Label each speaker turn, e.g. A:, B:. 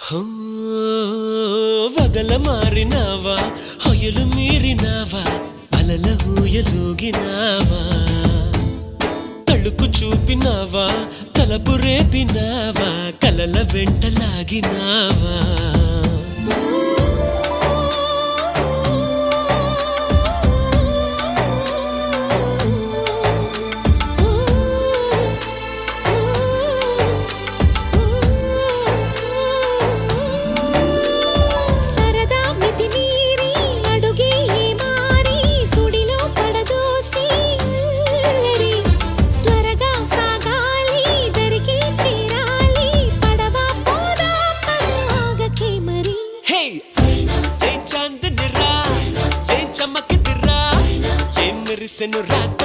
A: హో వగల మారినావా హొయలు మీరినావా అలల ఊయలూగినావా తళుకు చూపినావా తలపు రేపినావా కలల వెంటలాగినావా Sen